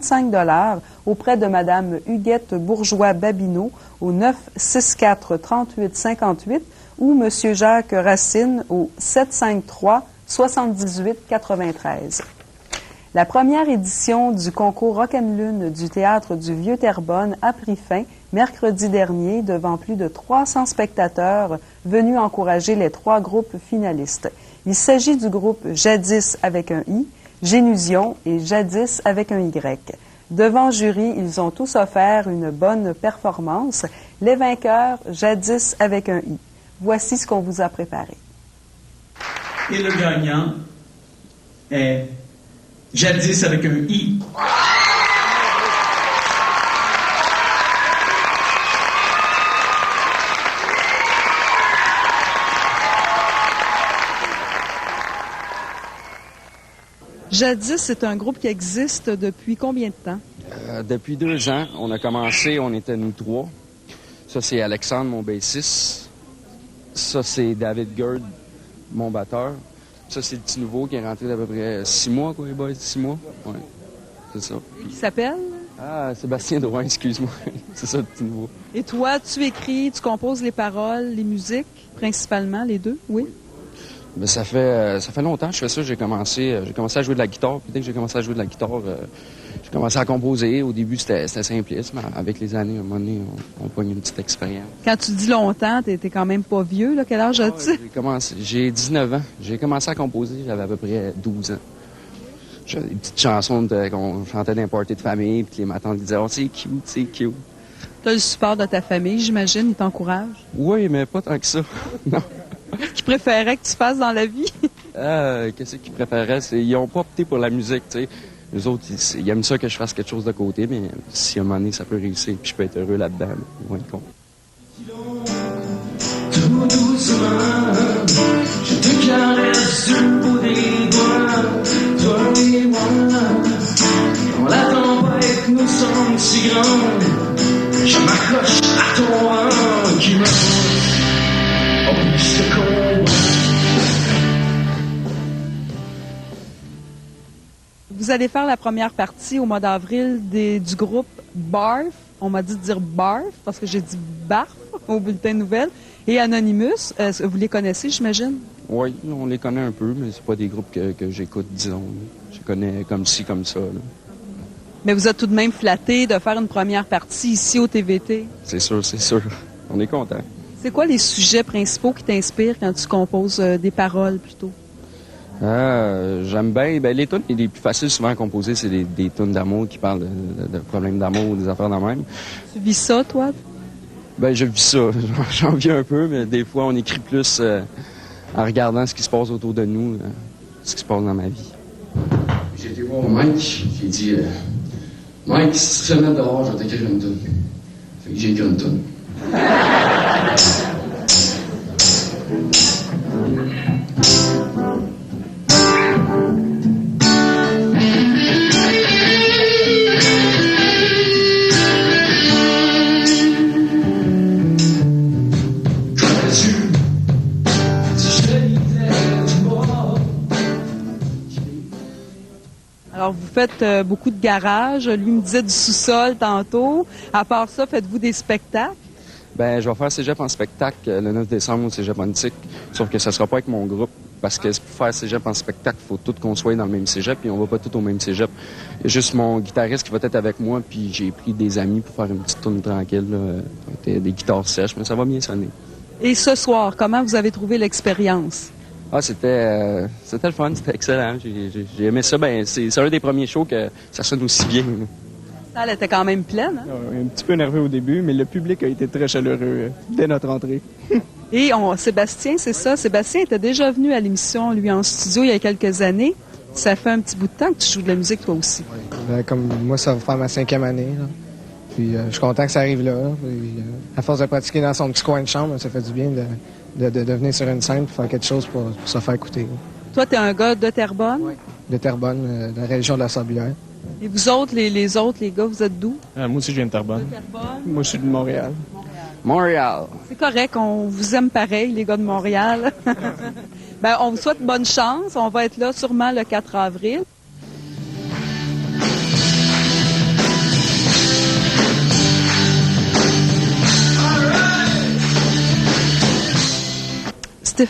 35 $ auprès de Mme Huguette Bourgeois-Babineau au 964-3858 ou M. Jacques Racine au 753-7893. La première édition du concours Rock'n'Lune du Théâtre du Vieux-Terrebonne a pris fin mercredi dernier devant plus de 300 spectateurs venus encourager les 3 groupes finalistes. Il s'agit du groupe Jadis avec un I, Génusion et Jadis avec un Y. Devant jury, ils ont tous offert une bonne performance. Les vainqueurs, Jadis avec un I. Voici ce qu'on vous a préparé. Et le gagnant est Jadis avec un I. Jadis, c'est un groupe qui existe depuis combien de temps? Depuis 2 ans. On a commencé, on était nous 3. Ça, c'est Alexandre, mon bassiste. Ça, c'est David Gerd, mon batteur. Ça, c'est le petit nouveau qui est rentré d'à peu près 6 mois, quoi, les boys? 6 mois? Oui, c'est ça. Qui s'appelle? Ah, Sébastien Drouin, excuse-moi. C'est ça, le petit nouveau. Et toi, tu écris, tu composes les paroles, les musiques, principalement, les deux, oui? Ben, ça fait longtemps que je fais ça. J'ai commencé à jouer de la guitare. Puis dès que j'ai commencé à jouer de la guitare, j'ai commencé à composer. Au début, c'était simpliste, mais avec les années, à un moment donné, on pogne une petite expérience. Quand tu dis longtemps, t'es quand même pas vieux, là. Quel âge as-tu? J'ai 19 ans. J'ai commencé à composer, j'avais à peu près 12 ans. J'avais des petites chansons qu'on chantait dans les parties de famille, puis les matins disaient « Oh, c'est cute, c'est cute ». T'as le support de ta famille, j'imagine, ils t'encouragent? Oui, mais pas tant que ça, non. Qu'est-ce qu'ils préféraient que tu fasses dans la vie? Qu'est-ce qu'ils préféraient? Ils n'ont pas opté pour la musique, tu sais. Eux autres, ils aiment ça que je fasse quelque chose de côté, mais si à un moment donné, ça peut réussir, puis je peux être heureux là-dedans, ils vont être contents. Tout doucement, je te caresse sur le bout des doigts, toi et moi. Quand la tempête nous semble si grande, je m'accroche à ton rang qui me pousse au secours. Vous allez faire la première partie au mois d'avril du groupe Barf. On m'a dit de dire Barf parce que j'ai dit Barf au bulletin de nouvelles. Et Anonymous, vous les connaissez, j'imagine? Oui, on les connaît un peu, mais c'est pas des groupes que j'écoute, disons. Je les connais comme ci, comme ça. Là. Mais vous êtes tout de même flatté de faire une première partie ici au TVT? C'est sûr, c'est sûr. On est content. C'est quoi les sujets principaux qui t'inspirent quand tu composes des paroles, plutôt? J'aime bien. Ben, les tunes les plus faciles souvent à composer, c'est des tunes d'amour qui parlent de problèmes d'amour ou des affaires de même. Tu vis ça, toi? Ben, je vis ça. J'en vis un peu, mais des fois, on écrit plus en regardant ce qui se passe autour de nous, ce qui se passe dans ma vie. J'ai été voir Mike, j'ai dit Mike, si tu te mets dehors, je vais t'écrire une tune. Fait que j'ai écrit une tune. Alors, vous faites beaucoup de garage. Lui me disait du sous-sol tantôt. À part ça, faites-vous des spectacles? Ben, je vais faire Cégep en spectacle le 9 décembre au Cégep Antique. Sauf que ça sera pas avec mon groupe. Parce que pour faire Cégep en spectacle, il faut tout qu'on soit dans le même Cégep. Puis on va pas tout au même Cégep. Il y a juste mon guitariste qui va être avec moi. Puis j'ai pris des amis pour faire une petite tourne tranquille. Là. Des guitares sèches, mais ça va bien sonner. Et ce soir, comment vous avez trouvé l'expérience? Ah, c'était le fun, c'était excellent. J'ai aimé ça. Ben, c'est un des premiers shows que ça sonne aussi bien. La salle était quand même pleine, hein? Un petit peu nerveux au début, mais le public a été très chaleureux dès notre entrée. Et Sébastien, c'est ça. Sébastien était déjà venu à l'émission, lui, en studio, il y a quelques années. Ça fait un petit bout de temps que tu joues de la musique, toi aussi. Oui. Comme moi, ça va faire ma 5e année. Là. Puis je suis content que ça arrive là. Puis, à force de pratiquer dans son petit coin de chambre, ça fait du bien de venir sur une scène et faire quelque chose pour se faire écouter. Toi, tu es un gars de Terrebonne? Oui, de Terrebonne, de la région de la Sablière. Et vous autres, les autres, les gars, vous êtes d'où? Moi aussi, je viens de Terrebonne. De Terrebonne? Moi, je suis de Montréal. Montréal. C'est correct, on vous aime pareil, les gars de Montréal. Ben, on vous souhaite bonne chance. On va être là sûrement le 4 avril.